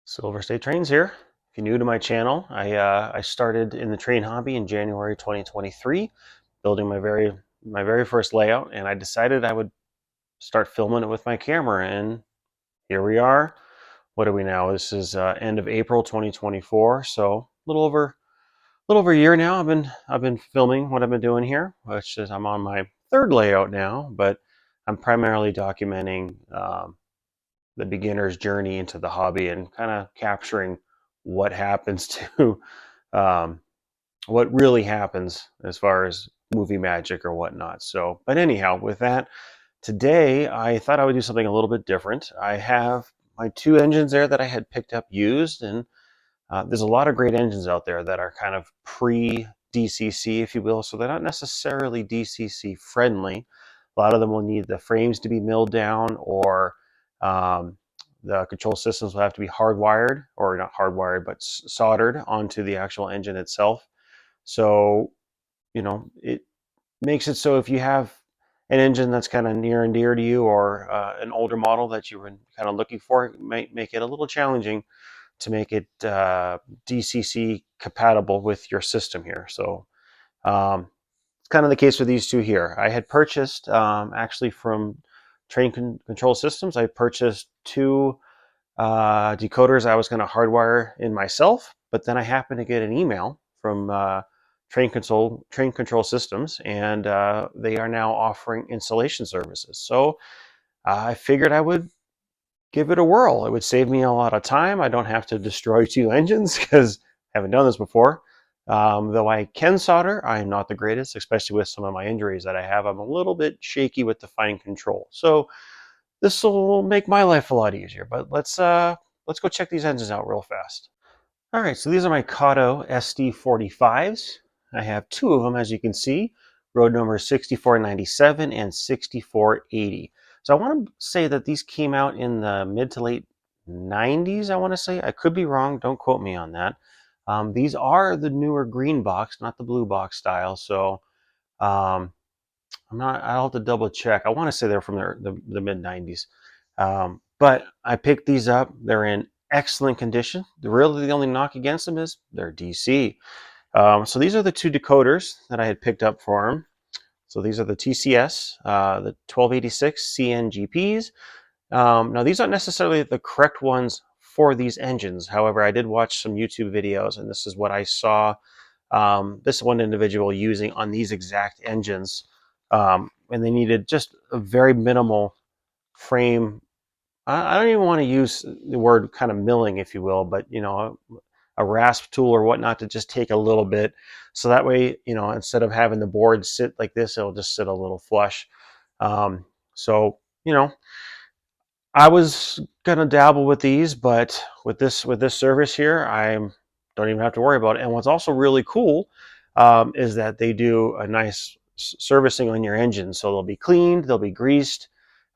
Silver State Trains here. If you're new to my channel, I started in the train hobby in January 2023, building my very first layout, and I decided I would start filming it with my camera. And here we are. What are we now? This is end of April 2024, so a little over a year now. I've been filming what I've been doing here, which is I'm on my third layout now, but I'm primarily documenting the beginner's journey into the hobby and kind of capturing what happens to what really happens as far as movie magic or whatnot. So, but anyhow, with that, today I thought I would do something a little bit different. I have my two engines there that I had picked up used, and there's a lot of great engines out there that are kind of pre DCC, if you will. So they're not necessarily DCC friendly. A lot of them will need the frames to be milled down, or um, the control systems will have to be hardwired, or not hardwired, but soldered onto the actual engine itself. So, it makes it so if you have an engine that's kind of near and dear to you, or an older model that you were kind of looking for, it might make it a little challenging to make it DCC compatible with your system here. So it's kind of the case with these two here. I had purchased, actually from Control Systems, I purchased two decoders I was going to hardwire in myself, but then I happened to get an email from Train Control Systems, and they are now offering installation services. So I figured I would give it a whirl. It would save me a lot of time. I don't have to destroy two engines because I haven't done this before. Though I can solder, I'm not the greatest, especially with some of my injuries that I have. I'm a little bit shaky with the fine control. So this will make my life a lot easier. But let's go check these engines out real fast. All right, so these are my Kato SD45s. I have two of them, as you can see, road numbers 6497 and 6480. So I want to say that these came out in the mid to late 90s, I want to say. I could be wrong. Don't quote me on that. These are the newer green box, not the blue box style. So um, I'll have to double check. I want to say they're from the mid 90s. But I picked these up. They're in excellent condition. Really, the only knock against them is they're DC. So these are the two decoders that I had picked up for them. So these are the TCS, the 1286 CNGPs. Now, these aren't necessarily the correct ones for these engines. However, I did watch some YouTube videos, and this is what I saw this one individual using on these exact engines. And they needed just a very minimal frame. I don't even want to use the word kind of milling, if you will, but a rasp tool or whatnot to just take a little bit, so that way, instead of having the board sit like this, it'll just sit a little flush. So I was gonna dabble with these, but with this service here, I don't even have to worry about it. And what's also really cool is that they do a nice servicing on your engine, so they'll be cleaned, they'll be greased.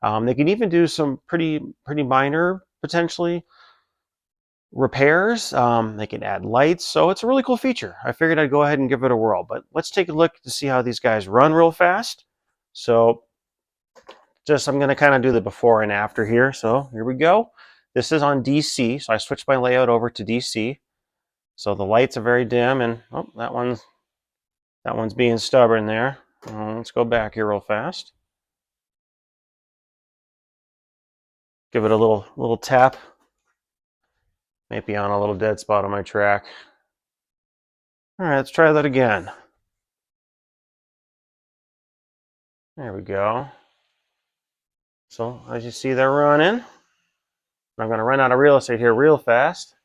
They can even do some pretty minor, potentially, repairs. They can add lights, so it's a really cool feature. I figured I'd go ahead and give it a whirl, but let's take a look to see how these guys run real fast. So I'm going to kind of do the before and after here. So here we go. This is on DC, so I switched my layout over to DC. So the lights are very dim, and that one's being stubborn there. Let's go back here real fast. Give it a little tap. Maybe on a little dead spot on my track. All right, let's try that again. There we go. So as you see, they're running. I'm going to run out of real estate here real fast.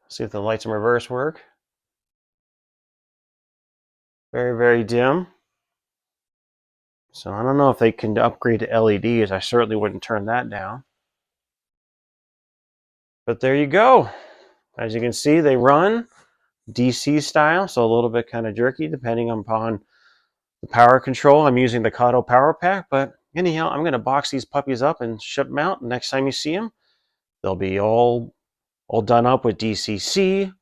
See if the lights in reverse work. Very, very dim. So I don't know if they can upgrade to LEDs. I certainly wouldn't turn that down. But there you go. As you can see, they run DC style, so a little bit kind of jerky depending upon the power control. I'm using the Kato Power Pack, but anyhow, I'm going to box these puppies up and ship them out. Next time you see them, they'll be all done up with DCC,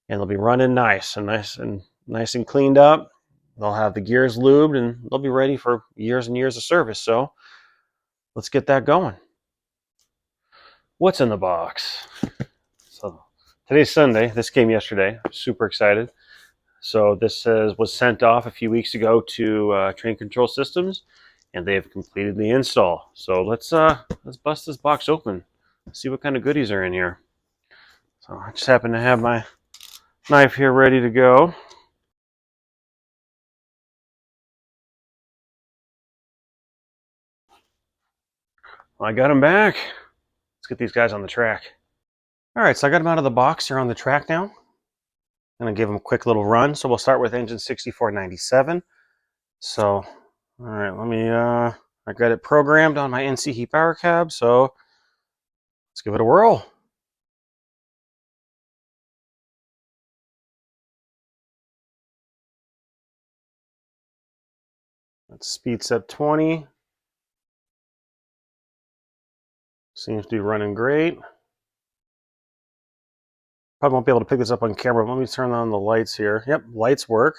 and they'll be running nice and cleaned up. They'll have the gears lubed, and they'll be ready for years and years of service. So let's get that going. What's in the box? So today's Sunday. This came yesterday. I'm super excited. So this was sent off a few weeks ago to Train Control Systems, and they have completed the install. So let's bust this box open, see what kind of goodies are in here. So I just happen to have my knife here ready to go. Well, I got them back. Let's get these guys on the track. All right, so I got them out of the box. They're on the track now. I'm gonna give them a quick little run. So we'll start with engine 6497. So, all right, let me, I got it programmed on my NC heat power cab. So let's give it a whirl. Let's speed step 20. Seems to be running great. Probably won't be able to pick this up on camera, but let me turn on the lights here. Yep, lights work.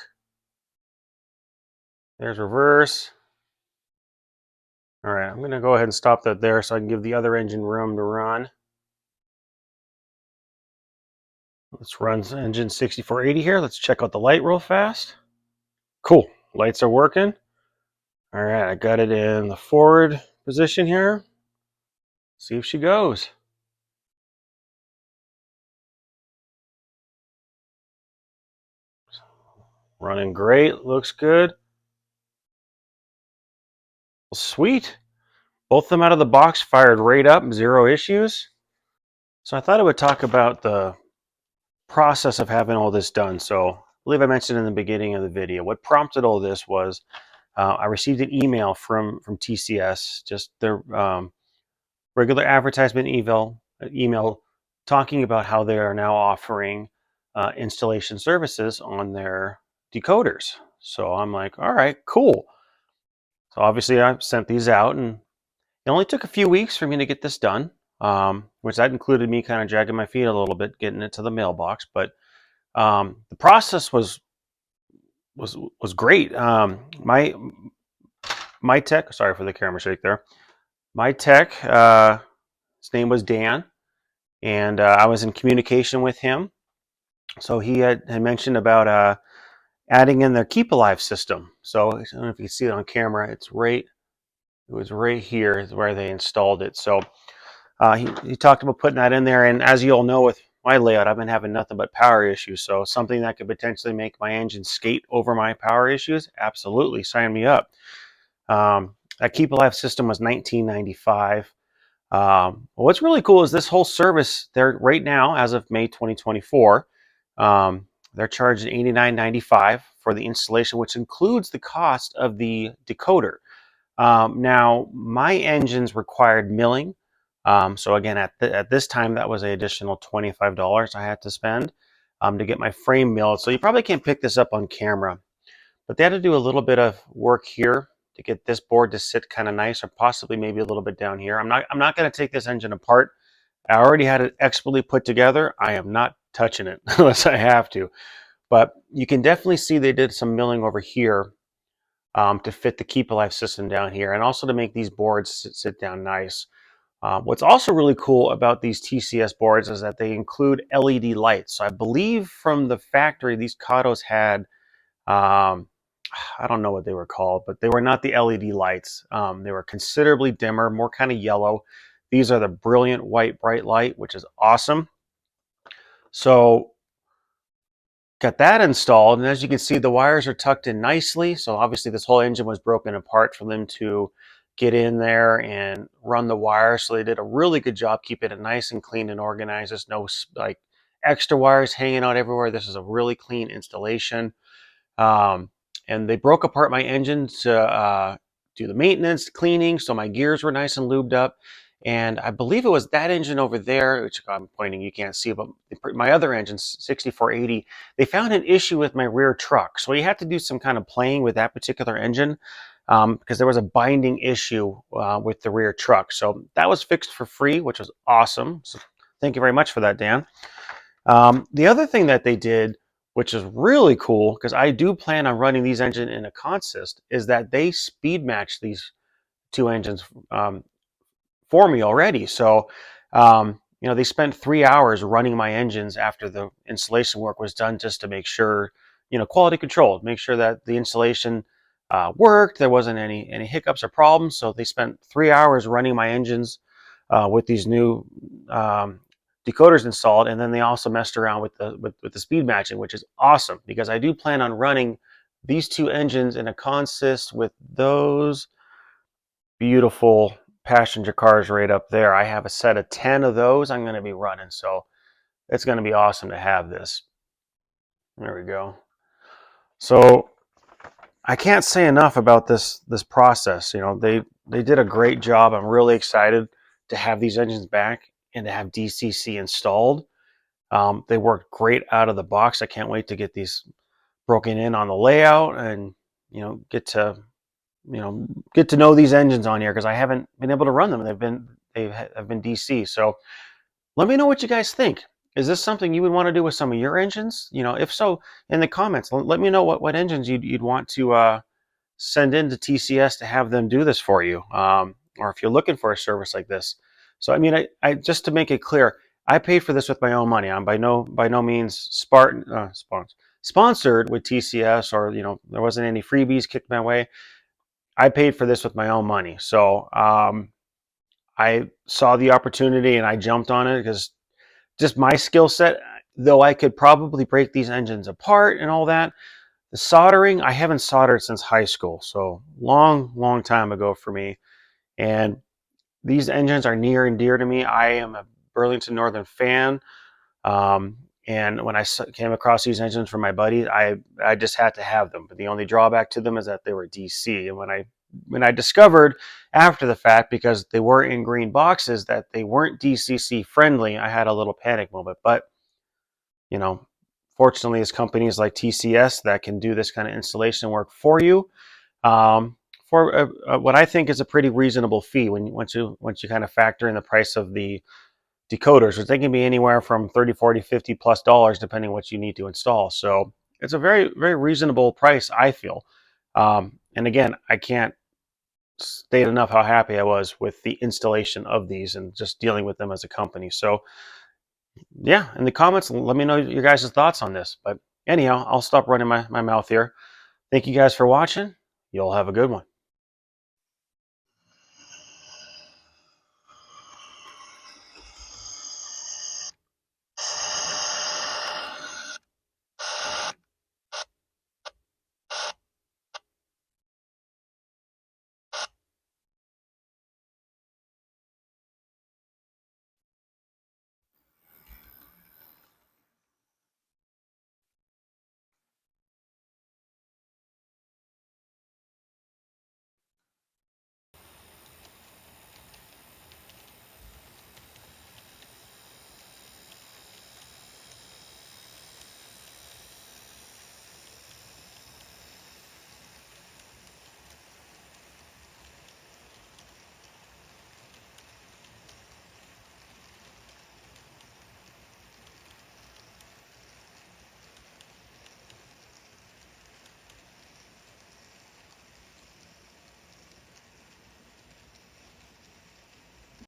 There's reverse. All right, I'm gonna go ahead and stop that there so I can give the other engine room to run. Let's run engine 6480 here. Let's check out the light real fast. Cool, lights are working. All right, I got it in the forward position here. See if she goes. Running great, looks good. Well, sweet. Both of them out of the box fired right up, zero issues. So I thought I would talk about the process of having all this done. So I believe I mentioned in the beginning of the video, what prompted all this was I received an email from TCS, just their regular advertisement email talking about how they are now offering installation services on their decoders. So I'm like, all right, cool. So obviously I sent these out, and it only took a few weeks for me to get this done, which that included me kind of dragging my feet a little bit, getting it to the mailbox. But the process was great. My tech, sorry for the camera shake there. My tech, his name was Dan, and I was in communication with him. So he had mentioned about adding in their Keep Alive system. So I don't know if you can see it on camera. It was right here is where they installed it. So he talked about putting that in there. And as you all know, with my layout, I've been having nothing but power issues. So something that could potentially make my engine skate over my power issues, absolutely, sign me up. That Keep Alive system was $19.95. What's really cool is this whole service, they're right now, as of May 2024, they're charging $89.95 for the installation, which includes the cost of the decoder. Now, my engines required milling. So again, at this time, that was an additional $25 I had to spend to get my frame milled. So you probably can't pick this up on camera, but they had to do a little bit of work here to get this board to sit kind of nice, or possibly maybe a little bit down here. I'm not going to take this engine apart. I already had it expertly put together. I am not touching it unless I have to. But you can definitely see they did some milling over here to fit the Keep Alive system down here, and also to make these boards sit down nice. What's also really cool about these TCS boards is that they include LED lights. So I believe from the factory, these Katos had, I don't know what they were called, but they were not the LED lights. They were considerably dimmer, more kind of yellow. These are the brilliant white bright light, which is awesome. So got that installed, and as you can see, the wires are tucked in nicely. So obviously this whole engine was broken apart for them to get in there and run the wires. So they did a really good job keeping it nice and clean and organized. There's no like extra wires hanging out everywhere. This is a really clean installation. And they broke apart my engine to do the maintenance, cleaning, so my gears were nice and lubed up. And I believe it was that engine over there, which I'm pointing, you can't see, but my other engine, 6480, they found an issue with my rear truck. So we had to do some kind of playing with that particular engine because there was a binding issue with the rear truck. So that was fixed for free, which was awesome. So thank you very much for that, Dan. The other thing that they did, which is really cool, because I do plan on running these engines in a consist, is that they speed match these two engines for me already. So, they spent 3 hours running my engines after the installation work was done, just to make sure, quality control, make sure that the installation worked. There wasn't any hiccups or problems. So they spent 3 hours running my engines with these new decoders installed, and then they also messed around with the speed matching, which is awesome because I do plan on running these two engines in a consist with those beautiful passenger cars right up there. I have a set of 10 of those I'm going to be running, so it's going to be awesome to have this. There we go. So I can't say enough about this process. They did a great job. I'm really excited to have these engines back and to have DCC installed. They worked great out of the box. I can't wait to get these broken in on the layout and get to get to know these engines on here, because I haven't been able to run them. They've been DC. So let me know what you guys think. Is this something you would want to do with some of your engines? If so, in the comments, let me know what engines you'd want to send in to TCS to have them do this for you, or if you're looking for a service like this. So I mean, I just to make it clear, I paid for this with my own money. I'm by no means sponsored with TCS, or there wasn't any freebies kicked my way. I paid for this with my own money. So I saw the opportunity and I jumped on it, because just my skill set, though I could probably break these engines apart and all that, the soldering, I haven't soldered since high school. So long time ago for me. And these engines are near and dear to me. I am a Burlington Northern fan. And when I came across these engines from my buddies, I just had to have them. But the only drawback to them is that they were DC. And when I discovered after the fact, because they were in green boxes, that they weren't DCC friendly, I had a little panic moment. But fortunately, it's companies like TCS that can do this kind of installation work for you, for what I think is a pretty reasonable fee once you kind of factor in the price of the decoders, which they can be anywhere from 30, 40, 50 plus dollars, depending what you need to install. So it's a very, very reasonable price, I feel. And again, I can't state enough how happy I was with the installation of these and just dealing with them as a company. So yeah, in the comments, let me know your guys' thoughts on this. But anyhow, I'll stop running my mouth here. Thank you guys for watching. You'll have a good one.